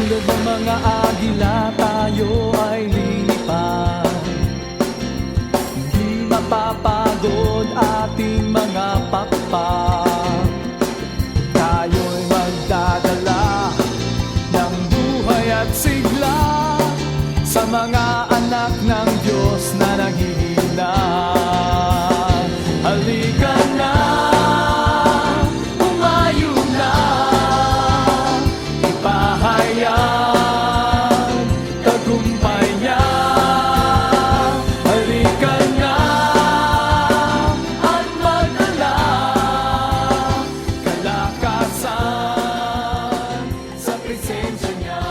Tulad ng mga agila tayo ay lilipad, hindi mapapagod ating mga pakpak. Tayo'y magdadala ng buhay at sigla sa mga anak ng Diyos na naghihina. Halika na, umayo na, ipahayag tagumpay niya. Halika na at magdala kalakasan sa presensya niya.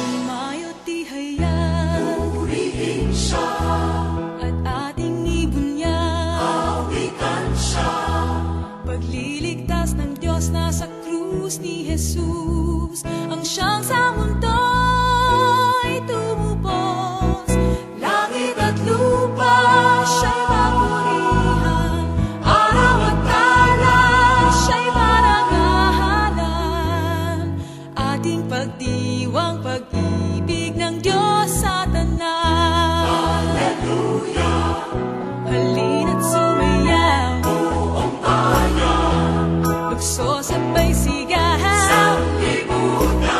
Umayo't ihayag, purihin siya, at ating ibunyan, awitan siya. Pagliligtas ng Diyos nasa krus ni Jesus, ang siyang sa mundo'y tumubos. Langit at lupa siya'y papurihan, araw at tala siya'y parangalan. Ating pagdiwang pag-ibig ng Diyos sa tanan. Hallelujah! Halina't sumayaw, buong bayan, lukso sabay sigaw sa libutan.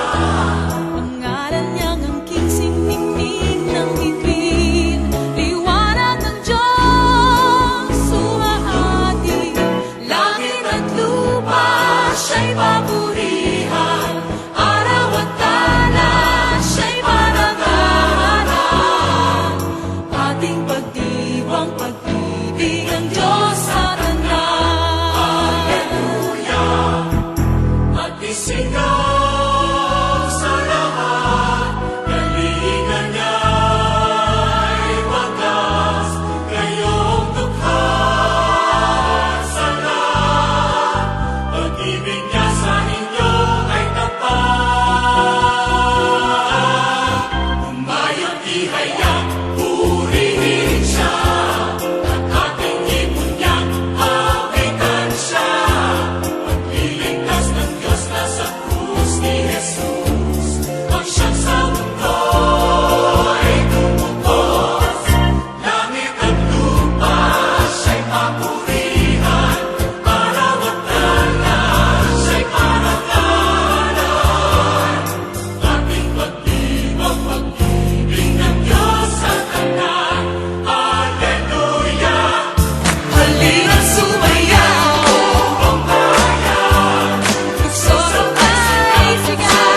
Pangalan niyang angking siningning ng bituin, liwanag ng Diyos sumahati. Langit at lupa siya'y papurihan, araw at tala siya'y parangalan. Ating pagdiwang pag-ibig ng Diyos sa tanan. Hallelujah! Magdisigaw sa lahat, galingan niya'y wagas, kayong dukha sa lahat. Pag-ibig niya sa inyo ay tapat. Umayo't ihayag, purihin siya, at ating ibunyan, awitan siya. Pagliligtas ng Diyos nasa krus ni Jesus, ang siyang sa mundo ay tumubos. Langit at lupa siya'y papurihan, araw at tala siya'y parangalan. Ating pagdiwang pag-ibig ng Diyos sa tanan. Hallelujah! Halina't sumayaw, buong bayan, lukso sabay sigaw.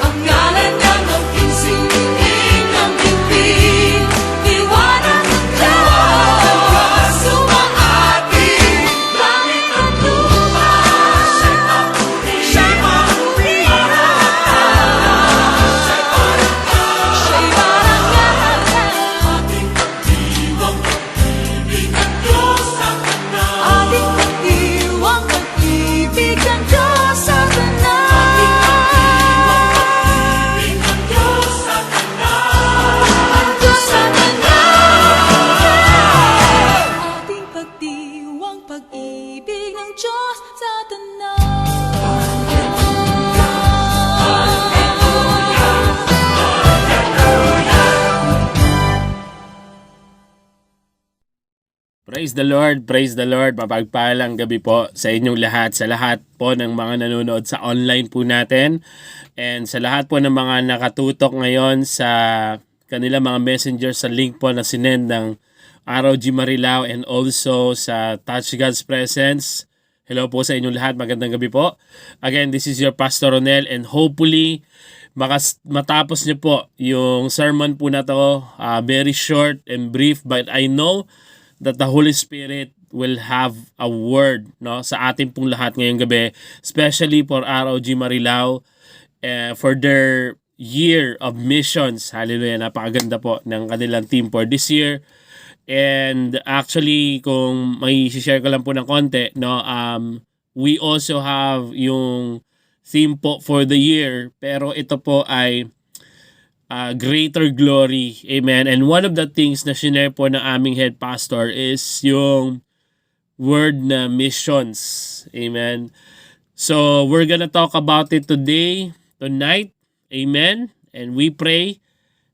Ang ngalan niyang angking siningning ng bituin, liwanag ng Diyos sumahati. Langit at lupa siya'y papurihan, araw at tala siya'y parangalan. Ating pagdiwang pag-ibig ng Diyos sa tanan. Ating pagdiwang pag-ibig ng Diyos sa tanan. Ating pagdiwang pag-ibig ng Diyos sa tanan. Ang Diyos sa tanan. Ating pagdiwang pag-ibig ng Diyos sa tanan. Praise the Lord, mapagpalang gabi po sa inyong lahat, sa lahat po ng mga nanonood sa online po natin, and sa lahat po ng mga nakatutok ngayon sa kanila mga messenger sa link po na sinend ng ROG Marilao and also sa Touch God's Presence. Hello po sa inyong lahat, magandang gabi po. Again, this is your Pastor Ronel, and hopefully matapos niyo po yung sermon po na to, very short and brief, but I know that the Holy Spirit will have a word, no, sa ating pong lahat ngayong gabi, especially for ROG Marilao, for their year of missions. Hallelujah, napakaganda po ng kanilang team for this year. And actually, kung may share ko lang po ng konti, no, we also have yung theme po for the year, pero ito po ay greater glory. Amen. And one of the things na shinare po ng aming head pastor is yung word na missions. Amen. So, we're gonna talk about it today, tonight. Amen. And we pray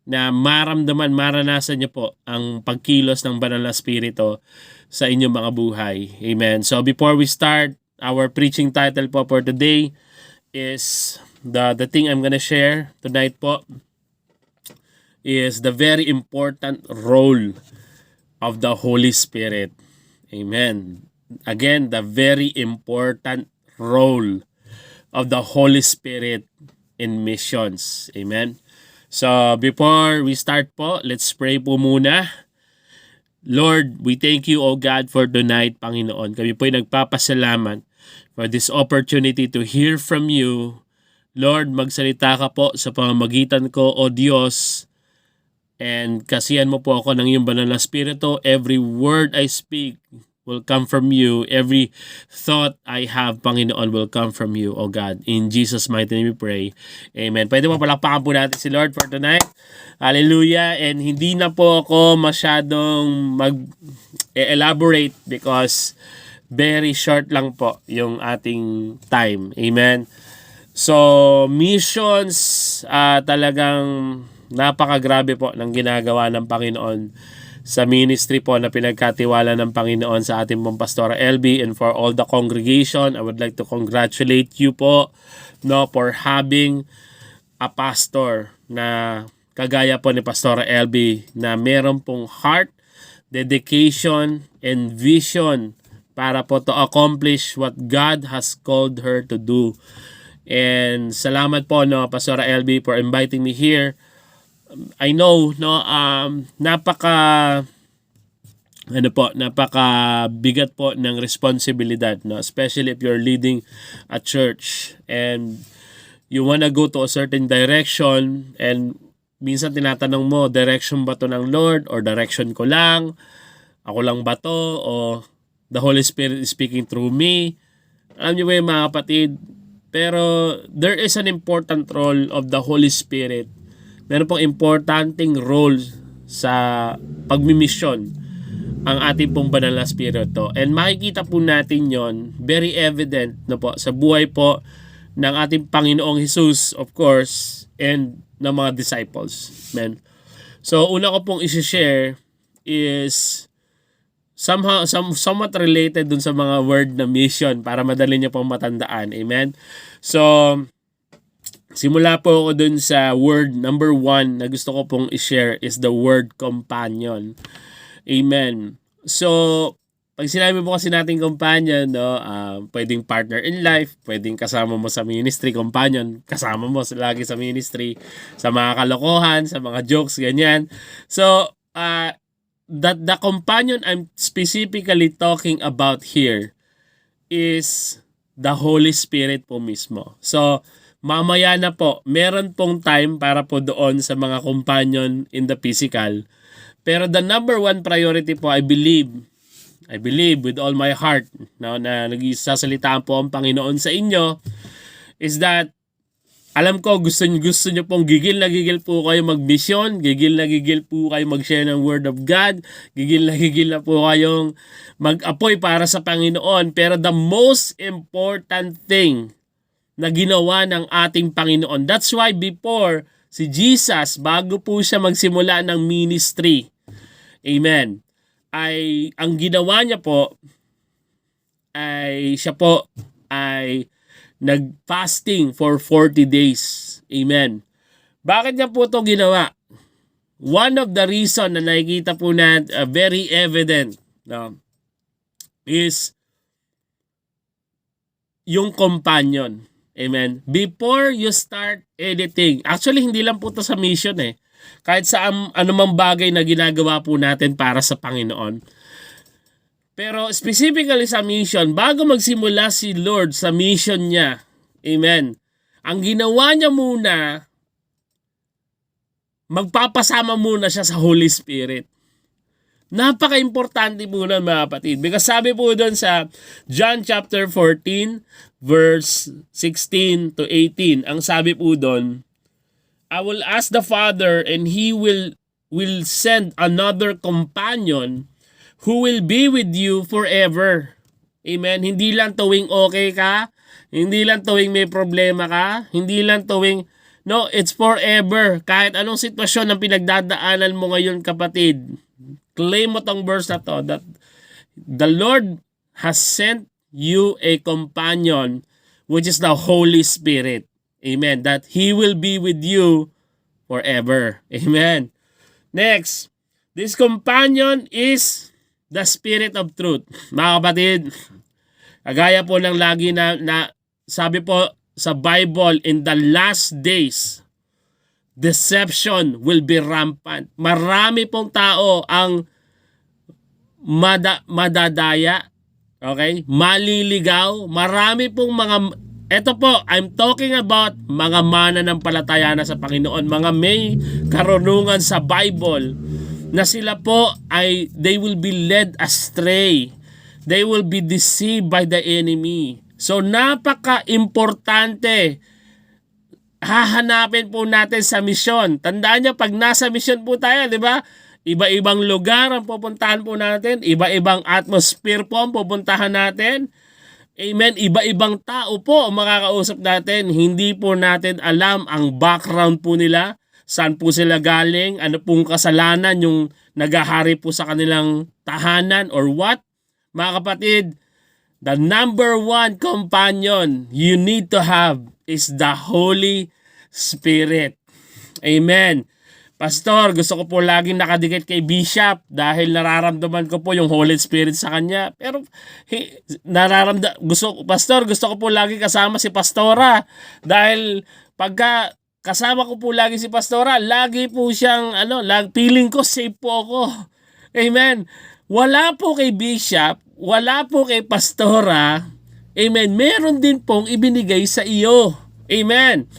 na maranasan niyo po ang pagkilos ng banal na spirito sa inyong mga buhay. Amen. So, before we start, our preaching title po for today is the thing I'm gonna share tonight po is the very important role of the Holy Spirit. Amen. Again, the very important role of the Holy Spirit in missions. Amen. So, before we start po, let's pray po muna. Lord, we thank you, O God, for tonight, Panginoon. Kami po'y nagpapasalamat for this opportunity to hear from you. Lord, magsalita ka po sa pamamagitan ko, O Diyos, and kasihan mo po ako ng iyong banal na spirito. Every word I speak will come from you. Every thought I have, Panginoon, will come from you, O God. In Jesus' mighty name we pray. Amen. Pwede mo palakpakan po natin si Lord for tonight. Hallelujah. And hindi na po ako masyadong mag-elaborate because very short lang po yung ating time. Amen. So, missions, talagang napakagrabe po ng ginagawa ng Panginoon sa ministry po na pinagkatiwala ng Panginoon sa ating pong Pastora LB, and for all the congregation, I would like to congratulate you po, no, for having a pastor na kagaya po ni Pastora LB na meron pong heart, dedication, and vision para po to accomplish what God has called her to do. And salamat po, no, Pastora LB, for inviting me here. I know, no, napaka bigat po ng responsibilidad, no, especially if you're leading a church and you wanna go to a certain direction, and minsan tinatanong mo, direction ba to ng Lord or direction ko lang? Ako lang ba to? O the Holy Spirit is speaking through me? Alam niyo ba yung mga kapatid? Pero there is an important role of the Holy Spirit. Meron pong importanteng role sa pagmimisyon ang ating pong banal na spirito. And makikita po natin yon very evident na po sa buhay po ng ating Panginoong Jesus, of course, and ng mga disciples. Amen. So, una ko pong isi-share is somewhat related dun sa mga word na mission para madali niyo pong matandaan. Amen. So, simula po ako dun sa word number 1 na gusto ko pong i-share is the word companion. Amen. So, pag sinabi po kasi natin companion, no, pwedeng partner in life, pwedeng kasama mo sa ministry, companion, kasama mo lagi sa ministry, sa mga kalokohan, sa mga jokes, ganyan. So, the companion I'm specifically talking about here is the Holy Spirit po mismo. So, mamaya na po, meron pong time para po doon sa mga companion in the physical. Pero the number 1 priority po, I believe with all my heart, no, na nagsasalitaan po ang Panginoon sa inyo, is that alam ko gusto niyo pong gigil na gigil po kayo mag-mission, gigil na gigil po kayo mag-share ng Word of God, gigil na po kayong mag-apoy para sa Panginoon. Pero the most important thing na ginawa ng ating Panginoon. That's why before si Jesus, bago po siya magsimula ng ministry, amen, ay ang ginawa niya po ay siya po ay nag-fasting for 40 days. Amen. Bakit niya po ito ginawa? One of the reason na nakikita po na very evident, no, is yung companion. Amen. Before you start anything, actually hindi lang po ito sa mission eh. Kahit sa anumang bagay na ginagawa po natin para sa Panginoon. Pero specifically sa mission, bago magsimula si Lord sa mission niya, amen, ang ginawa niya muna, magpapasama muna siya sa Holy Spirit. Napaka-importante po nun mga kapatid. Because sabi po doon sa John chapter 14 verse 16 to 18, ang sabi po doon, I will ask the Father and He will send another companion who will be with you forever. Amen. Hindi lang tuwing okay ka, hindi lang tuwing may problema ka, hindi lang tuwing, no, it's forever. Kahit anong sitwasyon ang pinagdadaanan mo ngayon kapatid, claim mo tong verse na to, that the Lord has sent you a companion, which is the Holy Spirit. Amen. That He will be with you forever. Amen. Next, this companion is the Spirit of Truth. Mga kapatid, kagaya po ng lagi na sabi po sa Bible, in the last days, deception will be rampant. Marami pong tao ang madadaya, okay? Maliligaw. Marami pong mga, eto po, I'm talking about mga mananampalataya na sa Panginoon, mga may karunungan sa Bible, na sila po ay, they will be led astray. They will be deceived by the enemy. So napaka-importante, hahanapin po natin sa misyon. Tandaan niyo, pag nasa misyon po tayo, di ba? Iba-ibang lugar ang pupuntahan po natin. Iba-ibang atmosphere po ang pupuntahan natin. Amen. Iba-ibang tao po ang makakausap natin. Hindi po natin alam ang background po nila. Saan po sila galing? Ano pong kasalanan yung nagahari po sa kanilang tahanan or what? Mga kapatid, the number one companion you need to have is the Holy Spirit. Amen. Pastor, gusto ko po laging nakadikit kay Bishop dahil nararamdaman ko po yung Holy Spirit sa kanya. Pero Pastor, gusto ko po lagi kasama si Pastora dahil pagka kasama ko po lagi si Pastora, lagi po siyang feeling ko safe po ako. Amen. Wala po kay Bishop, wala po kay Pastora. Amen. Meron din pong ibinigay sa iyo. Amen.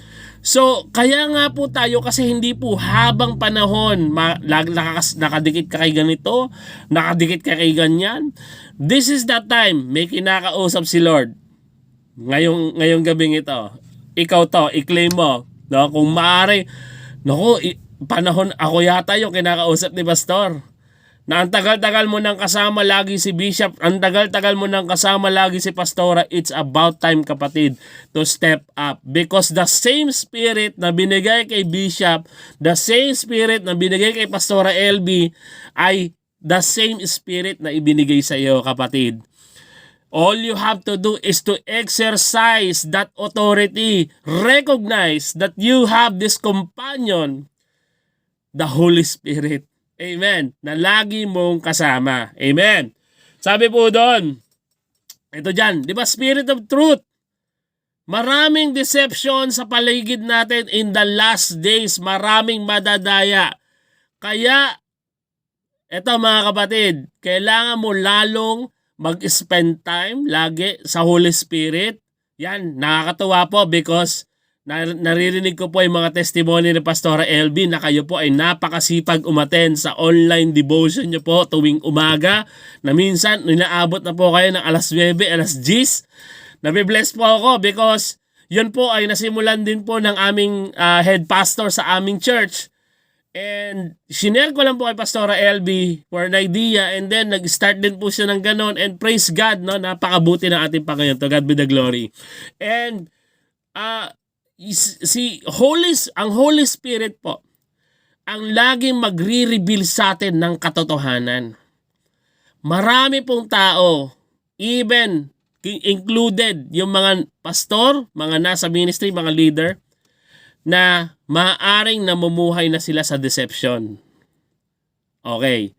So, kaya nga po tayo kasi hindi po habang panahon nakadikit ka kay ganito, nakadikit ka kay ganyan. This is the time may kinakausap si Lord. Ngayong gabing ito. Ikaw to, i-claim mo. No? Kung maaari, panahon ako yata yung kinakausap ni Pastor. Na ang tagal-tagal mo nang kasama lagi si Bishop, ang tagal-tagal mo nang kasama lagi si Pastora, it's about time kapatid to step up. Because the same spirit na binigay kay Bishop, the same spirit na binigay kay Pastora LB, ay the same spirit na ibinigay sa iyo kapatid. All you have to do is to exercise that authority. Recognize that you have this companion, the Holy Spirit. Amen. Na lagi mong kasama. Amen. Sabi po doon, ito dyan, di ba, Spirit of Truth. Maraming deception sa paligid natin in the last days. Maraming madadaya. Kaya, ito mga kapatid, kailangan mo lalong mag-spend time lagi sa Holy Spirit. Yan, nakakatuwa po because naririnig ko po yung mga testimony ni Pastora LB na kayo po ay napakasipag umattend sa online devotion nyo po tuwing umaga, na minsan inaabot na po kayo ng alas 9, alas 10. Nabibless po ako because yun po ay nasimulan din po ng aming head pastor sa aming church. And shinare ko lang po kay Pastora LB for an idea, and then nag-start din po siya ng ganon, and praise God, no, napakabuti ng ating Panginoon. To God be the glory. And ang Holy Spirit po ang laging magre-reveal sa atin ng katotohanan. Marami pong tao, even included yung mga pastor, mga nasa ministry, mga leader, na maaaring namumuhay na sila sa deception. Okay.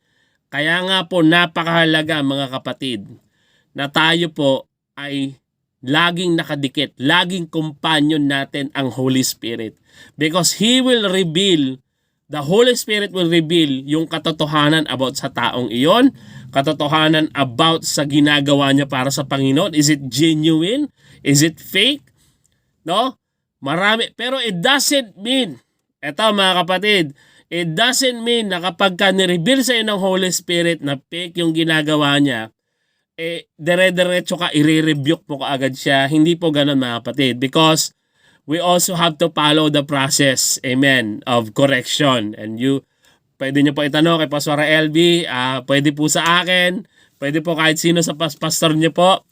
Kaya nga po napakahalaga mga kapatid na tayo po ay laging nakadikit, laging companion natin ang Holy Spirit. Because He will reveal, the Holy Spirit will reveal yung katotohanan about sa taong iyon, katotohanan about sa ginagawa niya para sa Panginoon. Is it genuine? Is it fake? No? Marami. Pero it doesn't mean, eto mga kapatid, It doesn't mean na kapag ka nireveal sa'yo ng Holy Spirit na fake yung ginagawa niya, dire-diretso ka, i-rebuke mo kaagad siya. Hindi po ganun mga kapatid. Because we also have to follow the process, amen, of correction. And pwede nyo po itanong kay Pastor LB, pwede po sa akin, pwede po kahit sino sa pastor nyo po,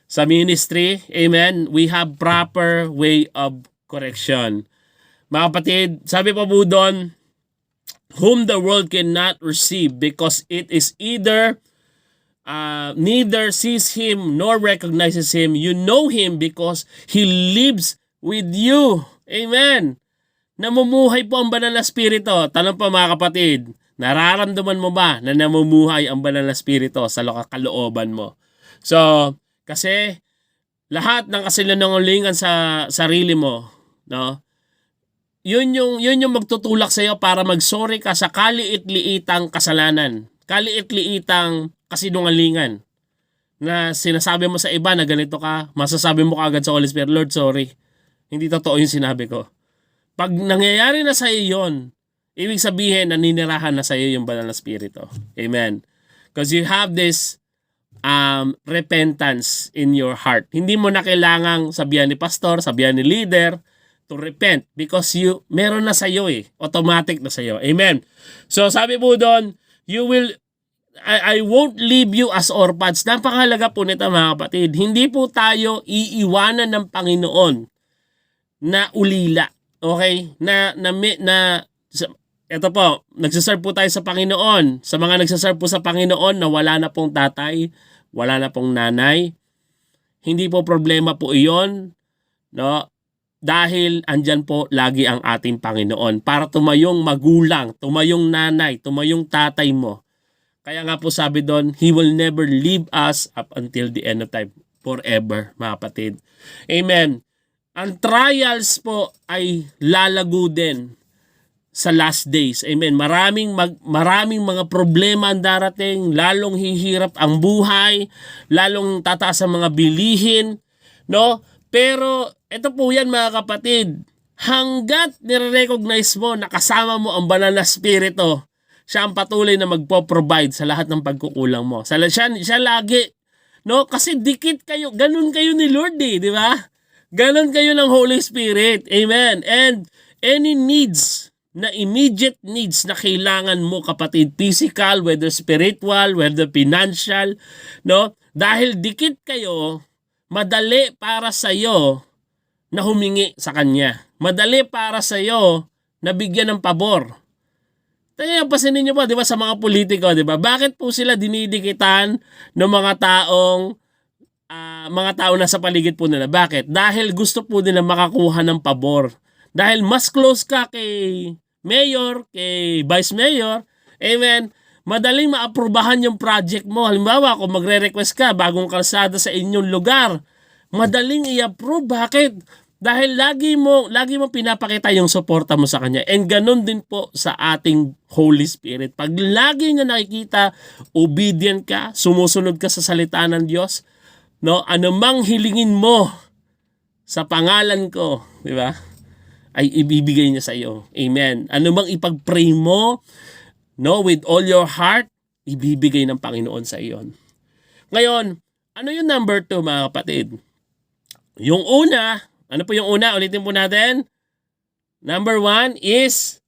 sa ministry, amen. We have proper way of correction. Mga kapatid, sabi po doon, whom the world cannot receive because it is either neither sees him nor recognizes him. You know him because he lives with you. Amen. Namumuhay po ang banal na spirito. Tanong po mga kapatid, nararamdaman mo ba na namumuhay ang banal na spirito sa kalooban mo? So, kasi lahat ng kasinungalingan sa sarili mo, no? Yun yung magtutulak sa iyo para magsorry ka sa kaliit-liitang kasalanan, kaliit-liitang kasinungalingan na sinasabi mo sa iba na ganito ka, masasabi mo kaagad sa Holy Spirit, Lord, sorry. Hindi totoo yung sinabi ko. Pag nangyayari na sa iyo yun, ibig sabihin naninirahan na sa iyo yung banal na spirito. Amen. Because you have this repentance in your heart. Hindi mo na kailangang sabihan ni pastor, sabihan ni leader to repent because meron na sa iyo automatic na sa iyo. Amen. So sabi po doon, I won't leave you as orphans. Napakahalaga po nito mga kapatid. Hindi po tayo iiwanan ng Panginoon na ulila. Okay? Ito po, nagsaserve po tayo sa Panginoon. Sa mga nagsaserve po sa Panginoon na wala na pong tatay, wala na pong nanay, hindi po problema po iyon, no? Dahil andyan po lagi ang ating Panginoon para tumayong magulang, tumayong nanay, tumayong tatay mo. Kaya nga po sabi doon, He will never leave us up until the end of time. Forever, mga kapatid. Amen. Ang trials po ay lalago din sa last days. Amen. Maraming mga problema ang darating, lalong hihirap ang buhay, lalong tataas ang mga bilihin, no? Pero ito po yan mga kapatid, hanggat nire-recognize mo na kasama mo ang banal na spirito, siya ang patuloy na magpo-provide sa lahat ng pagkukulang mo. Siya lagi, no? Kasi dikit kayo, ganun kayo ni Lord di ba? Ganun kayo ng Holy Spirit. Amen. And any needs, na immediate needs na kailangan mo kapatid, physical, whether spiritual, whether financial, no? Dahil dikit kayo, madali para sa iyo na humingi sa Kanya. Madali para sa iyo na bigyan ng pabor. Kaya pasinin niyo po, di ba, sa mga politiko, di ba? Bakit po sila dinidikitan ng mga tao na sa paligid po nila? Bakit? Dahil gusto po nila makakuha ng pabor. Dahil mas close ka kay mayor, kay vice mayor, amen, madaling maaprubahan yung project mo. Halimbawa, kung magre-request ka, bagong kalsada sa inyong lugar, madaling i-approve. Bakit? Dahil lagi mo pinapakita yung suporta mo sa Kanya. And ganun din po sa ating Holy Spirit. Pag lagi niya nakikita, obedient ka, sumusunod ka sa salita ng Diyos, no? Anumang hilingin mo sa pangalan ko, di ba? Ay ibibigay niya sa iyo. Amen. Anumang ipag-pray mo, no, with all your heart, ibibigay ng Panginoon sa iyo. Ngayon, ano yung number 2 mga kapatid? Yung una, ano po yung una? Ulitin po natin. Number 1 is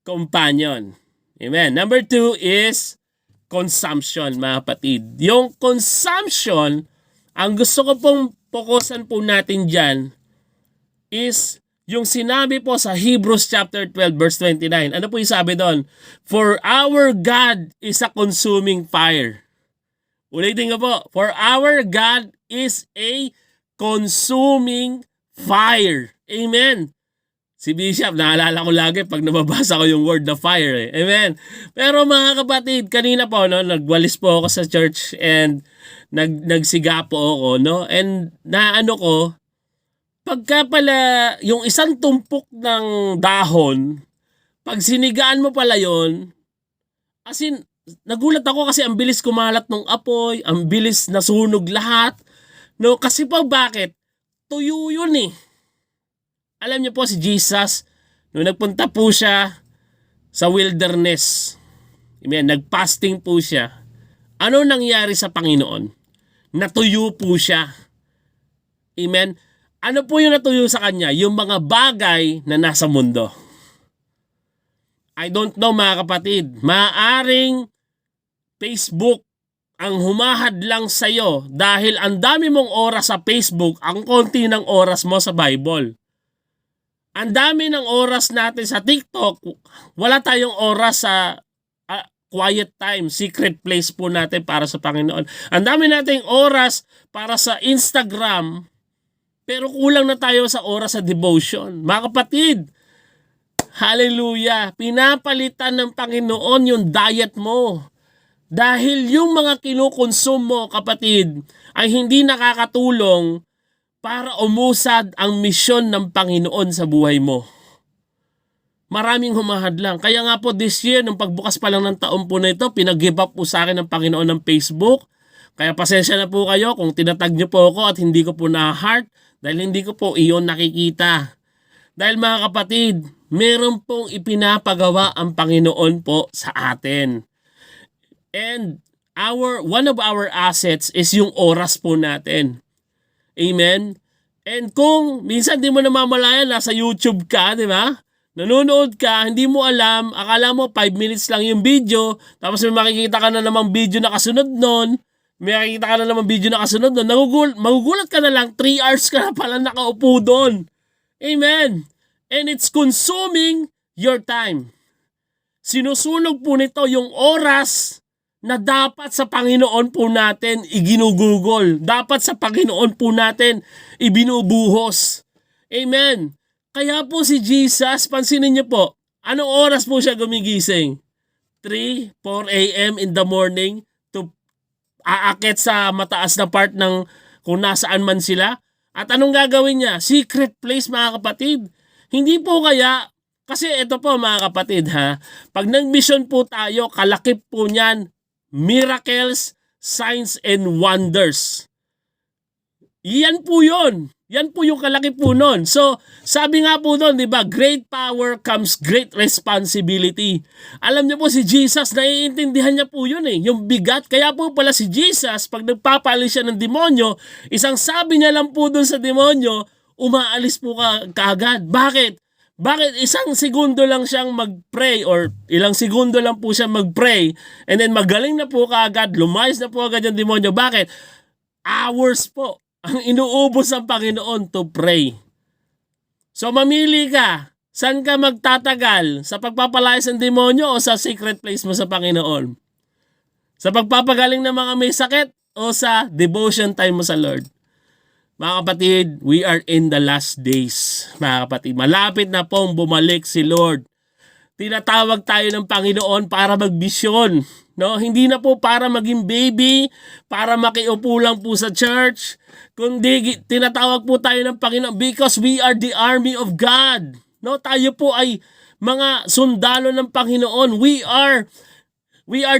companion. Amen. Number 2 is consumption mga kapatid. Yung consumption, ang gusto ko pong fokusan po natin dyan is yung sinabi po sa Hebrews chapter 12 verse 29. Ano po yung sabi doon? For our God is a consuming fire. Ulitin ko po. For our God is a consuming fire. Amen. Si Bishop, naalala ko lagi pag nababasa ko yung word na fire. Amen. Pero mga kapatid, kanina po, no, nagwalis po ako sa church and nagsiga po ako, no? And naano ko, pagka pala yung isang tumpok ng dahon, pag sinigaan mo pala yon, as in, nagulat ako kasi ang bilis kumalat ng apoy, ang bilis nasunog lahat. No, kasi pa bakit? Tuyo yun eh. Alam niyo po si Jesus, nung nagpunta po siya sa wilderness. Amen. Nag-fasting po siya. Ano nangyari sa Panginoon? Natuyo po siya. Amen. Ano po yung natuyo sa kanya? Yung mga bagay na nasa mundo. I don't know mga kapatid. Maaring Facebook ang humahad lang sa'yo dahil ang dami mong oras sa Facebook, ang konti ng oras mo sa Bible. Ang dami ng oras natin sa TikTok, wala tayong oras sa quiet time, secret place po natin para sa Panginoon. Ang dami nating oras para sa Instagram, pero kulang na tayo sa oras sa devotion. Mga kapatid, hallelujah, pinapalitan ng Panginoon yung diet mo. Dahil yung mga kinukonsume mo, kapatid, ay hindi nakakatulong para umusad ang misyon ng Panginoon sa buhay mo. Maraming humahadlang. Kaya nga po this year, nung pagbukas pa lang ng taon po na ito, pinag-give up po sa akin ng Panginoon ng Facebook. Kaya pasensya na po kayo kung tinatag niyo po ako at hindi ko po na-heart dahil hindi ko po iyon nakikita. Dahil mga kapatid, meron pong ipinapagawa ang Panginoon po sa atin. And one of our assets is yung oras po natin. Amen? And kung minsan di mo namamalayan, nasa YouTube ka, di ba? Nanonood ka, hindi mo alam, akala mo 5 minutes lang yung video, tapos may makikita ka na namang video na kasunod nun, magugulat ka na lang, 3 hours ka na pala nakaupo doon. Amen. And it's consuming your time. Sinusunog po nito yung oras na dapat sa Panginoon po natin iginugugol. Dapat sa Panginoon po natin ibinubuhos. Amen. Kaya po si Jesus, pansinin niyo po, anong oras po siya gumigising? 3, 4 a.m. in the morning to aakit sa mataas na part ng kung nasaan man sila. At anong gagawin niya? Secret place mga kapatid. Hindi po kaya, kasi ito po mga kapatid ha, pag nag-mission po tayo, kalakip po niyan, miracles, signs, and wonders. Yan po yun. Yan po yung kalaki po nun. So, sabi nga po doon, di ba, great power comes great responsibility. Alam niyo po si Jesus, naiintindihan niya po yun yung bigat. Kaya po pala si Jesus, pag nagpapalis siya ng demonyo, isang sabi niya lang po doon sa demonyo, umaalis po kaagad. Bakit? Bakit isang segundo lang siyang mag-pray or ilang segundo lang po siya mag-pray and then magaling na po kaagad, lumayas na po agad yung demonyo. Bakit? Hours po ang inuubos ng Panginoon to pray. So mamili ka, saan ka magtatagal? Sa pagpapalayas ng demonyo o sa secret place mo sa Panginoon? Sa pagpapagaling ng mga may sakit o sa devotion time mo sa Lord? Mga kapatid, we are in the last days. Mga kapatid, malapit na pong bumalik si Lord. Tinatawag tayo ng Panginoon para magbisyon. No? Hindi na po para maging baby, para makiupo lang po sa church. Kundi tinatawag po tayo ng Panginoon because we are the army of God. No? Tayo po ay mga sundalo ng Panginoon. We are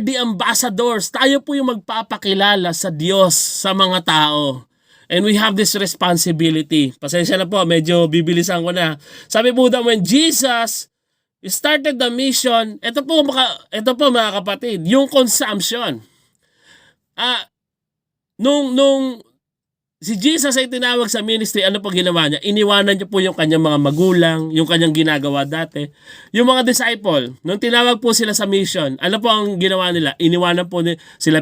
the ambassadors. Tayo po yung magpapakilala sa Diyos sa mga tao. And we have this responsibility. Pasensya na po, medyo bibilisan ko na. Sabi po daw, when Jesus started the mission, ito po mga kapatid, yung consumption. Nung si Jesus ay tinawag sa ministry, ano po ginawa niya? Iniwanan niya po yung kanyang mga magulang, yung kanyang ginagawa dati. Yung mga disciple, nung tinawag po sila sa mission, ano po ang ginawa nila? Iniwanan po sila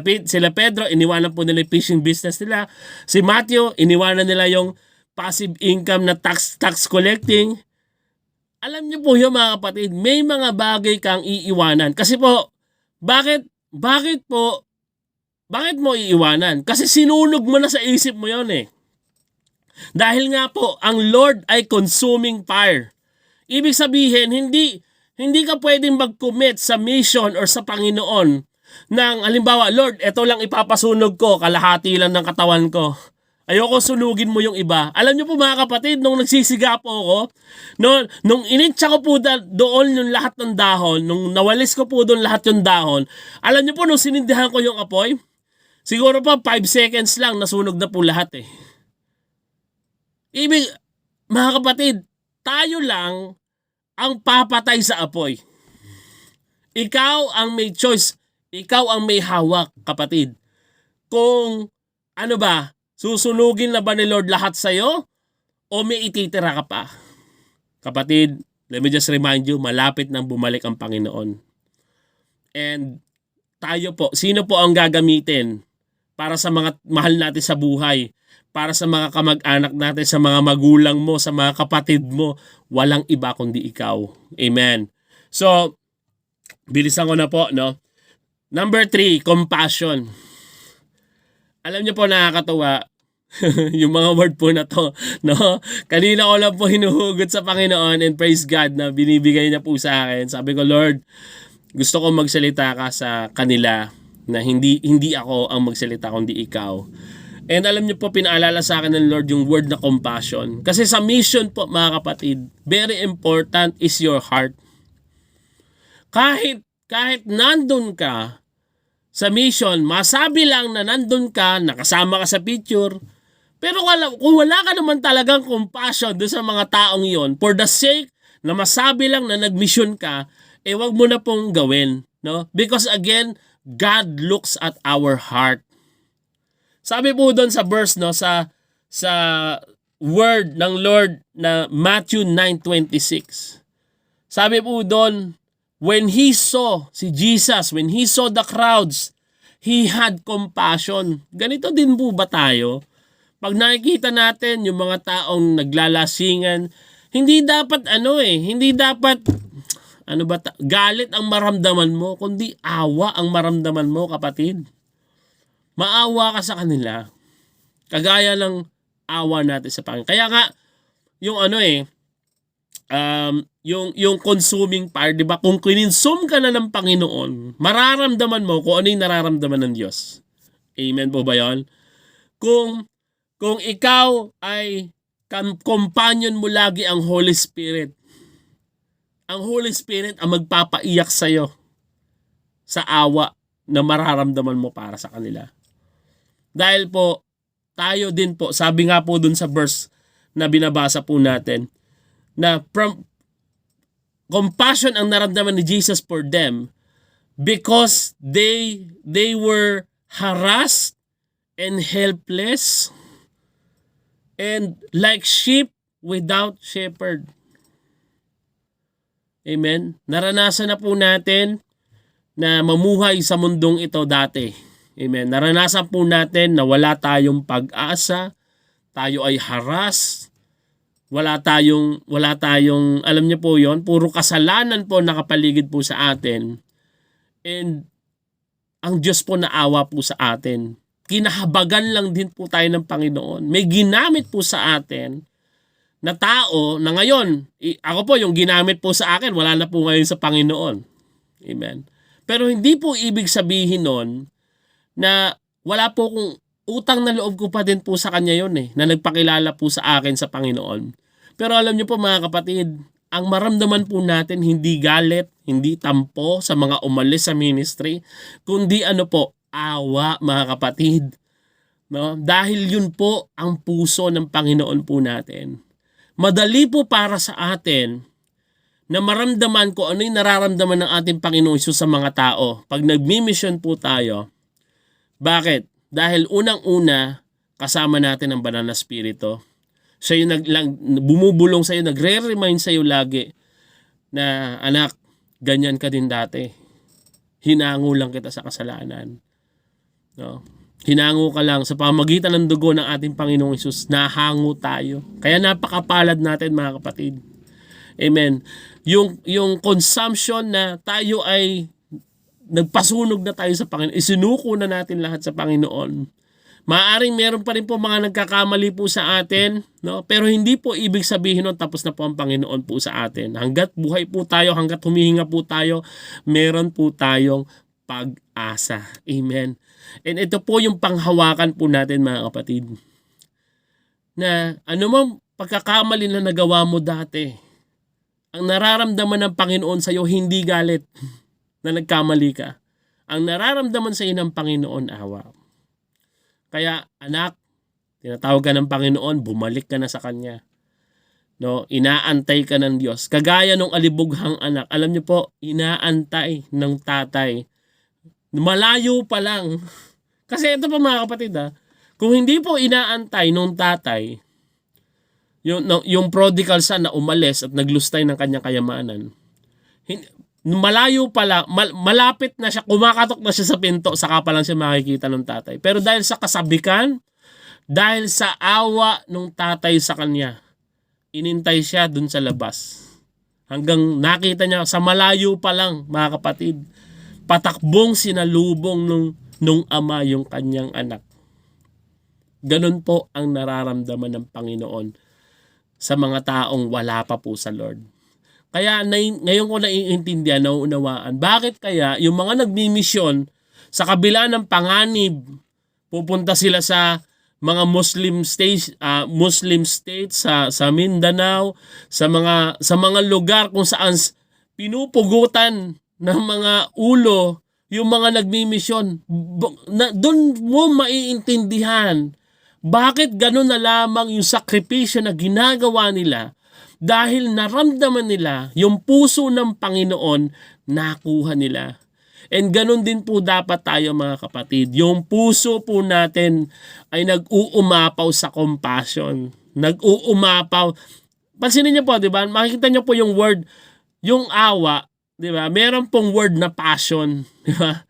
Pedro, iniwanan po nila yung fishing business nila. Si Matthew, iniwanan nila yung passive income na tax collecting. Alam niyo po yung mga kapatid, may mga bagay kang iiwanan. Kasi po, bakit mo iiwanan? Kasi sinunog mo na sa isip mo yon eh. Dahil nga po, ang Lord ay consuming fire. Ibig sabihin, hindi ka pwedeng mag-commit sa mission or sa Panginoon ng, halimbawa, Lord, ito lang ipapasunog ko, kalahati lang ng katawan ko. Ayoko sunugin mo yung iba. Alam niyo po mga kapatid, nung nagsisiga po ako, nung initsa ko po doon yung lahat ng dahon, nung nawalis ko po doon lahat yung dahon, alam niyo po nung sinindihan ko yung apoy, siguro pa 5 seconds lang nasunog na po lahat eh. Mga kapatid, tayo lang ang papatay sa apoy. Ikaw ang may choice. Ikaw ang may hawak, kapatid. Kung ano ba, susunugin na ba ni Lord lahat sa'yo? O may ititira ka pa? Kapatid, let me just remind you, malapit nang bumalik ang Panginoon. And tayo po, sino po ang gagamitin para sa mga mahal natin sa buhay? Para sa mga kamag-anak natin, sa mga magulang mo, sa mga kapatid mo, walang iba kundi ikaw. Amen. So, bilisan ko na po, no? Number 3, compassion. Alam niyo po, nakakatuwa, yung mga word po na to, no? Kanina ko lang po hinuhugot sa Panginoon and praise God na binibigay niya po sa akin. Sabi ko, Lord, gusto ko magsalita ka sa kanila na hindi ako ang magsalita kundi ikaw. And alam niyo po, pinaalala sa akin ng Lord yung word na compassion. Kasi sa mission po, mga kapatid, very important is your heart. Kahit nandun ka sa mission, masabi lang na nandun ka, nakasama ka sa picture, pero kung wala ka naman talagang compassion doon sa mga taong yon, for the sake na masabi lang na nag-mission ka, wag mo na pong gawin. No? Because again, God looks at our heart. Sabi po doon sa verse, no, sa word ng Lord na Matthew 9:26. Sabi po doon, when he saw si Jesus, when he saw the crowds, he had compassion. Ganito din po ba tayo? Pag nakikita natin yung mga taong naglalasingan, hindi dapat galit ang maramdaman mo, kundi awa ang maramdaman mo, kapatid. Maawa ka sa kanila. Kagaya ng awa natin sa Panginoon. Kaya nga, yung consuming fire, di ba? Kung kininsume ka na ng Panginoon, mararamdaman mo kung ano yung nararamdaman ng Diyos. Amen po ba yun? Kung ikaw ay companion mo lagi ang Holy Spirit, ang Holy Spirit ang magpapaiyak sa'yo sa awa na mararamdaman mo para sa kanila. Dahil po, tayo din po, sabi nga po dun sa verse na binabasa po natin, na from compassion ang naramdaman ni Jesus for them because they were harassed and helpless and like sheep without shepherd. Amen? Naranasan na po natin na mamuhay sa mundong ito dati. Amen. Naranasan po natin na wala tayong pag-asa, tayo ay harass, wala tayong, alam niyo po yon, puro kasalanan po nakapaligid po sa atin. And ang Diyos po naawa po sa atin. Kinahabagan lang din po tayo ng Panginoon. May ginamit po sa atin na tao na ngayon, ako po yung ginamit po sa akin, wala na po ngayon sa Panginoon. Amen. Pero hindi po ibig sabihin nun na wala po kung utang na loob ko pa din po sa kanya yon na nagpakilala po sa akin sa Panginoon. Pero alam niyo po, mga kapatid, ang maramdaman po natin hindi galit, hindi tampo sa mga umalis sa ministry, kundi awa, mga kapatid. No? Dahil yun po ang puso ng Panginoon po natin. Madali po para sa atin na maramdaman ko ano yung nararamdaman ng ating Panginoon Hesus sa mga tao pag nagmi-mission po tayo. Bakit? Dahil unang-una, kasama natin ang banal na spirito. Siya yung bumubulong sa iyo, nagre-remind sa iyo lagi na, anak, ganyan ka din dati. Hinango lang kita sa kasalanan. No? Hinango ka lang sa pamagitan ng dugo ng ating Panginoong Hesus, nahango tayo. Kaya napakapalad natin, mga kapatid. Amen. Yung consumption na tayo ay nagpasunog na tayo sa Panginoon, isinuko na natin lahat sa Panginoon. Maaring meron pa rin po mga nagkakamali po sa atin, no? Pero hindi po ibig sabihin nun tapos na po ang Panginoon po sa atin. Hanggat buhay po tayo, hanggat humihinga po tayo, meron po tayong pag-asa. Amen. And ito po yung panghawakan po natin, mga kapatid. Na anumang pagkakamali na nagawa mo dati, ang nararamdaman ng Panginoon sa iyo hindi galit na nagkamali ka. Ang nararamdaman sa iyo ng Panginoon, awa. Kaya, anak, tinatawag ka ng Panginoon, bumalik ka na sa Kanya. No, inaantay ka ng Diyos. Kagaya nung alibughang anak, alam niyo po, inaantay ng tatay. Malayo pa lang. Kasi ito pa mga kapatid kung hindi po inaantay nung tatay, yung prodigal son na umalis at naglustay ng kanyang kayamanan, malayo pala, malapit na siya, kumakatok na siya sa pinto, saka pa lang siya makikita ng tatay. Pero dahil sa kasabikan, dahil sa awa ng tatay sa kanya, inintay siya dun sa labas. Hanggang nakita niya sa malayo pa lang, mga kapatid, patakbong sinalubong nung ama yung kanyang anak. Ganun po ang nararamdaman ng Panginoon sa mga taong wala pa po sa Lord. Kaya ngayon ko naiintindihan, nauunawaan, bakit kaya yung mga nagmimisyon sa kabila ng panganib, pupunta sila sa mga Muslim states sa Mindanao, sa mga lugar kung saan pinupugutan ng mga ulo yung mga nagmimisyon. Doon mo maiintindihan bakit gano'n na lamang yung sakripisyo na ginagawa nila, dahil naramdaman nila yung puso ng Panginoon, nakuha nila. And ganun din po dapat tayo mga kapatid. Yung puso po natin ay nag-uumapaw sa compassion. Nag-uumapaw. Pansinin niyo po, di ba? Makikita niyo po yung word, yung awa, di ba? Meron pong word na passion, di ba?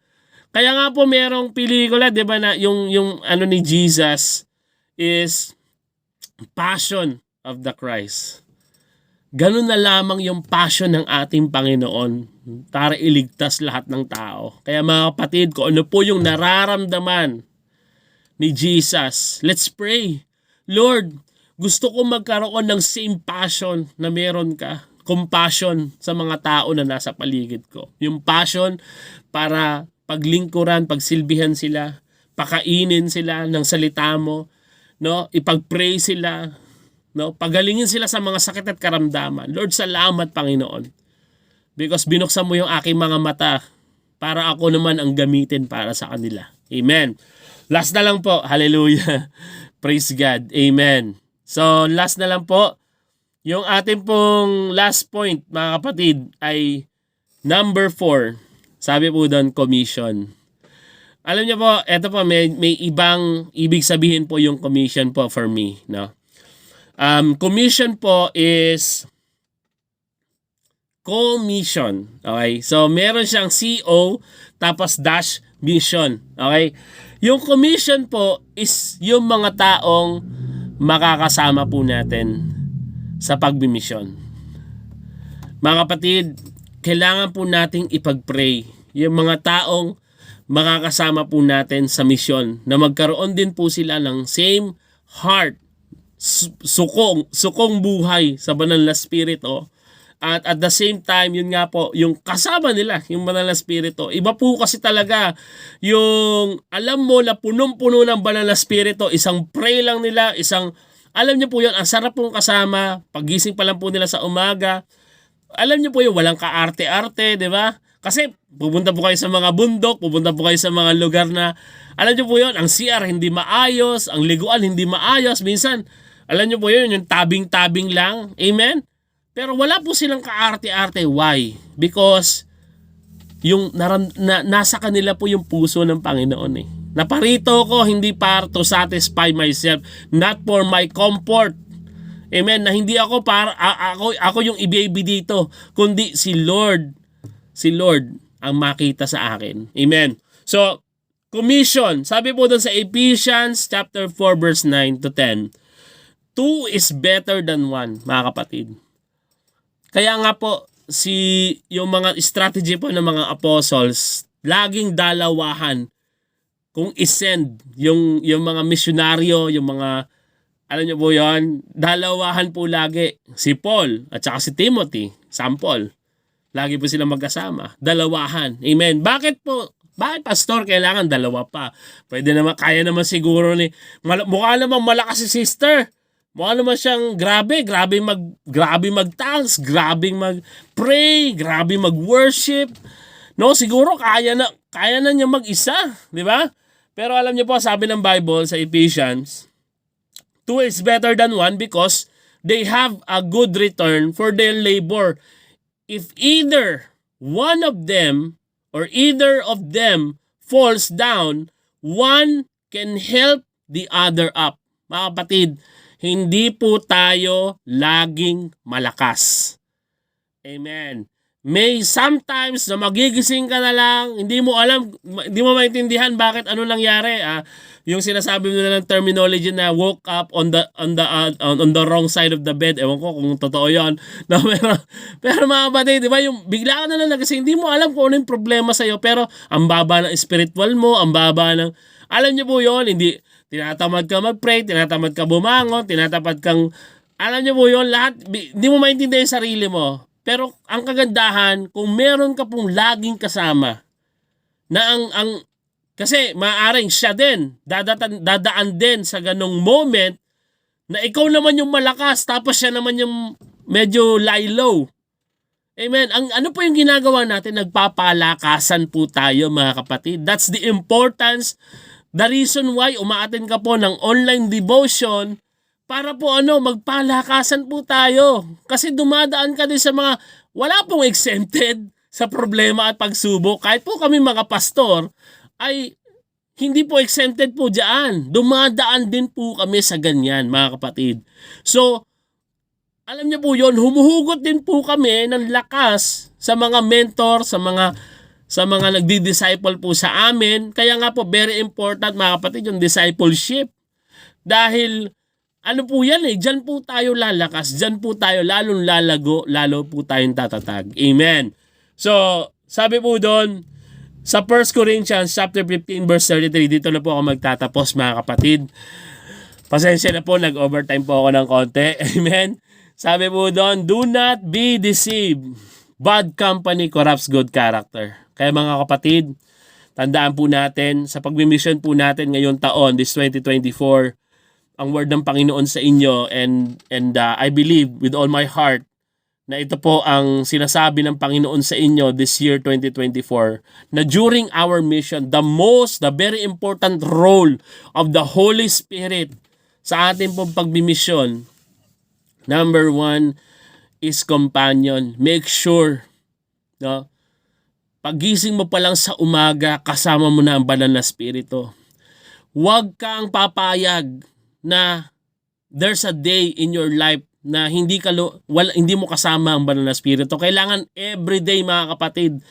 Kaya nga po merong pelikula, di ba, na yung ano ni Jesus is Passion of the Christ. Ganun na lamang yung passion ng ating Panginoon para iligtas lahat ng tao. Kaya mga kapatid, kung ano po yung nararamdaman ni Jesus, let's pray. Lord, gusto ko magkaroon ng same passion na meron ka. Compassion sa mga tao na nasa paligid ko. Yung passion para paglingkuran, pagsilbihan sila, pakainin sila ng salita mo, no? Ipag-pray sila, no, pagalingin sila sa mga sakit at karamdaman. Lord, salamat Panginoon. Because binuksan mo yung aking mga mata para ako naman ang gamitin para sa kanila. Amen. Last na lang po. Hallelujah. Praise God. Amen. So, last na lang po. Yung ating pong last point, mga kapatid, ay number 4. Sabi po doon, commission. Alam niyo po, eto po, may ibang ibig sabihin po yung commission po for me, no? Commission po is commission. Okay? So, meron siyang CO tapos dash mission. Okay? Yung commission po is yung mga taong makakasama po natin sa pagbimisyon. Mga kapatid, kailangan po nating ipag-pray yung mga taong makakasama po natin sa misyon na magkaroon din po sila ng same heart, sukong buhay sa banal na spirito. At at the same time, yun nga po, yung kasama nila, yung banal na spirito. Iba po kasi talaga yung alam mo na punong-puno ng banal na spirito, isang pray lang nila, alam niyo po yun, ang sarap pong kasama, pagising pa lang po nila sa umaga. Alam niyo po yun, walang kaarte-arte, di ba? Kasi pupunta po kayo sa mga bundok, pupunta po kayo sa mga lugar na, alam niyo po yun, ang CR hindi maayos, ang liguan hindi maayos, minsan, alam niyo po yun, yung tabing-tabing lang. Amen? Pero wala po silang kaarte-arte. Why? Because yung nasa kanila po yung puso ng Panginoon eh. Naparito ko hindi para to satisfy myself, not for my comfort. Amen? Na hindi ako para ako yung i-baby dito, kundi si Lord ang makita sa akin. Amen. So, commission. Sabi po doon sa Ephesians chapter 4 verse 9 to 10. 2 is better than 1, mga kapatid. Kaya nga po, yung mga strategy po ng mga apostles, laging dalawahan kung isend yung mga misyonaryo, yung mga, alam niyo po yun, dalawahan po lagi. Si Paul at saka si Timothy, sample. Lagi po silang magkasama. Dalawahan. Amen. Bakit pastor, kailangan dalawa pa? Pwede naman, kaya naman siguro mukha namang malakas si sister. Mukha naman siyang grabe mag-thanks, grabe mag-pray, grabe mag-worship. No, siguro kaya na niya mag-isa, di ba? Pero alam niyo po, sabi ng Bible sa Ephesians, 2 is better than 1 because they have a good return for their labor. If either one of them or either of them falls down, one can help the other up. Mga kapatid, hindi po tayo laging malakas. Amen. May sometimes na magigising ka na lang, hindi mo alam, hindi mo maintindihan bakit ano nangyari. Yung sinasabi nila ng terminology na woke up on the wrong side of the bed. Ewan ko kung totoo 'yon. No, pero mga kapatid, di ba, yung bigla ka na lang kasi hindi mo alam kung ano yung problema sa iyo, pero ang baba ng spiritual mo, ang baba ng, alam niyo po 'yon, hindi tinatamad ka mag-pray, tinatamad ka bumangon, tinatamad kang, alam niyo po 'yon, lahat hindi mo maintindihan yung sarili mo. Pero ang kagandahan, kung meron ka pong laging kasama na kasi maaaring siya din, dadaan din sa ganong moment na ikaw naman yung malakas tapos siya naman yung medyo lie low. Amen. Ano po yung ginagawa natin? Nagpapalakasan po tayo, mga kapatid. That's the importance, the reason why umaattend ka po ng online devotion, para po magpalakasan po tayo. Kasi dumadaan ka din sa mga, wala pong exempted sa problema at pagsubok. Kahit po kami mga pastor, ay hindi po exempted po dyan. Dumadaan din po kami sa ganyan, mga kapatid. So, alam niyo po yon, humuhugot din po kami ng lakas sa mga mentor, sa mga nagdi-disciple po sa amin. Kaya nga po, very important, mga kapatid, yung discipleship. Dahil ano po yan dyan po tayo lalakas, dyan po tayo lalong lalago, lalo po tayong tatatag. Amen. So, sabi po doon, sa 1 Corinthians chapter 15 verse 33, dito na po ako magtatapos, mga kapatid. Pasensya na po, nag-overtime po ako ng konti. Amen. Sabi po doon, do not be deceived. Bad company corrupts good character. Kaya mga kapatid, tandaan po natin, sa pagmimission po natin ngayong taon, this 2024, ang word ng Panginoon sa inyo, and I believe with all my heart na ito po ang sinasabi ng Panginoon sa inyo this year 2024, na during our mission, the very important role of the Holy Spirit sa ating pong pagmimisyon, number 1 is companion. Make sure, no, pagising mo pa lang sa umaga, kasama mo na ang banal na Espiritu. Huwag kang papayag na there's a day in your life na hindi mo kasama ang banal na Espiritu. Kailangan everyday, mga kapatid.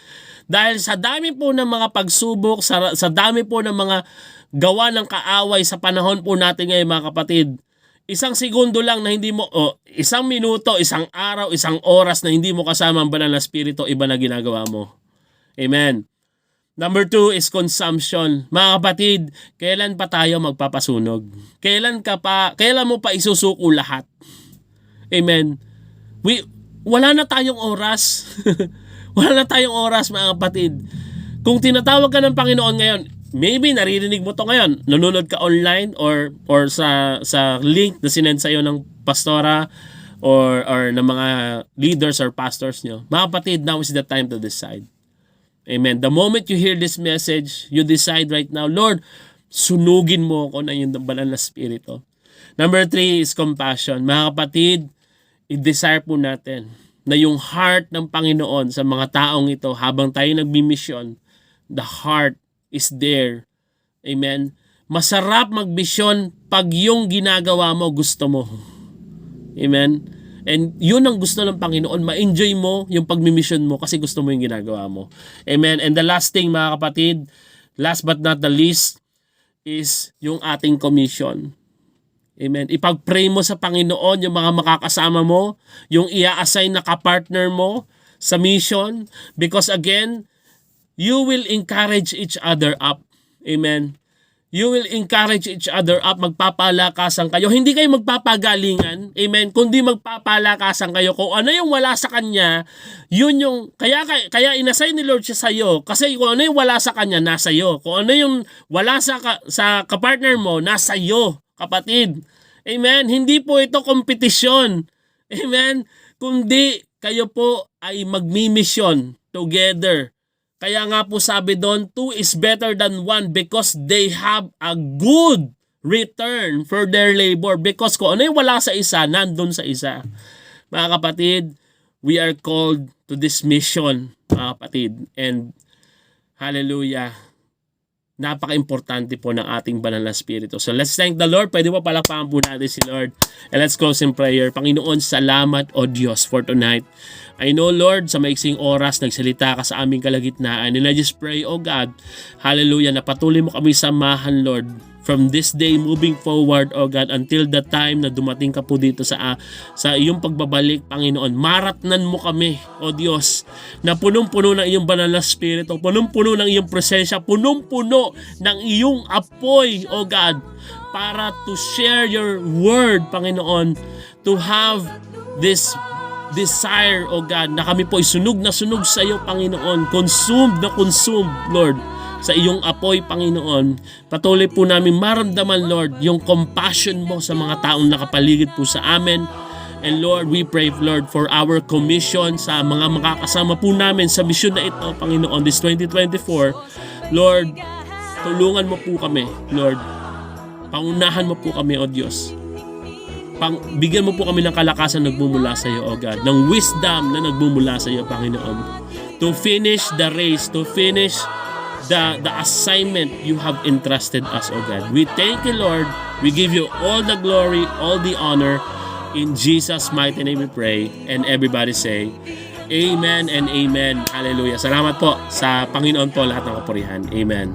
Dahil sa dami po ng mga pagsubok, sa dami po ng mga gawa ng kaaway sa panahon po natin ngayon, mga kapatid, isang segundo lang na hindi mo, isang minuto, isang araw, isang oras na hindi mo kasama ang banal na Espiritu, iba na ginagawa mo. Amen. Number 2 is consumption. Mga kapatid, kailan pa tayo magpapasunog? Kailan mo pa isusuko lahat? Amen. Wala na tayong oras. Wala na tayong oras, mga kapatid. Kung tinatawag ka ng Panginoon ngayon, maybe naririnig mo to ngayon, nanonood ka online or sa link na sinend sa'yo ng pastora or ng mga leaders or pastors nyo. Mga kapatid, now is the time to decide. Amen. The moment you hear this message, you decide right now, Lord, sunugin mo ako na yung banal na Espiritu. Number 3 is compassion. Mga kapatid, i-desire po natin na yung heart ng Panginoon sa mga taong ito, habang tayo nagbimisyon, the heart is there. Amen. Masarap magmisyon pag yung ginagawa mo, gusto mo. Amen. And yun ang gusto ng Panginoon, ma-enjoy mo yung pagmimission mo kasi gusto mo yung ginagawa mo. Amen. And the last thing, mga kapatid, last but not the least, is yung ating commission. Amen. Ipag-pray mo sa Panginoon yung mga makakasama mo, yung i-assign na kapartner mo sa mission, because again, you will encourage each other up. Amen. You will encourage each other up, magpapalakasan kayo. Hindi kayo magpapagalingan, amen, kundi magpapalakasan kayo. Kung ano yung wala sa kanya, yun yung, kaya inassign ni Lord siya sa'yo. Kasi kung ano yung wala sa kanya, nasa iyo. Kung ano yung wala sa kapartner mo, nasa iyo, kapatid. Amen. Hindi po ito kompetisyon. Amen. Kundi kayo po ay magmimisyon together. Kaya nga po sabi doon, 2 is better than 1 because they have a good return for their labor. Because kung ano yung wala sa isa, nandun sa isa. Mga kapatid, we are called to this mission, mga kapatid. And hallelujah, napaka-importante po ng ating banal na spirito. So let's thank the Lord. Pwede po palakpakan po natin si Lord. And let's close in prayer. Panginoon, salamat o Diyos for tonight. I know, Lord, sa maiksing oras, nagsalita ka sa aming kalagitnaan. And I just pray, oh God, hallelujah, na patuloy mo kami samahan, Lord, from this day moving forward, oh God, until the time na dumating ka po dito sa iyong pagbabalik, Panginoon. Maratnan mo kami, oh Diyos, na punong-puno ng iyong banal na spirito, punong-puno ng iyong presensya, punong-puno ng iyong apoy, oh God, para to share your word, Panginoon, to have this desire, oh God, na kami po ay sunog na sunog sa iyo, Panginoon, consumed na consumed, Lord, sa iyong apoy, Panginoon. Patuloy po namin maramdaman, Lord, yung compassion mo sa mga taong nakapaligid po sa amin. And Lord, we pray, Lord, for our commission sa mga makakasama po namin sa mission na ito, Panginoon, this 2024. Lord, tulungan mo po kami, Lord. Pangunahan mo po kami, O Diyos. Bigyan mo po kami ng kalakasan na nagmumula sa iyo, O God. Ng wisdom na nagmumula sa iyo, Panginoon. To finish the race, to finish the assignment you have entrusted us, O God. We thank you, Lord. We give you all the glory, all the honor. In Jesus' mighty name we pray. And everybody say, Amen and Amen. Hallelujah. Salamat po sa Panginoon po lahat ng kapurihan. Amen.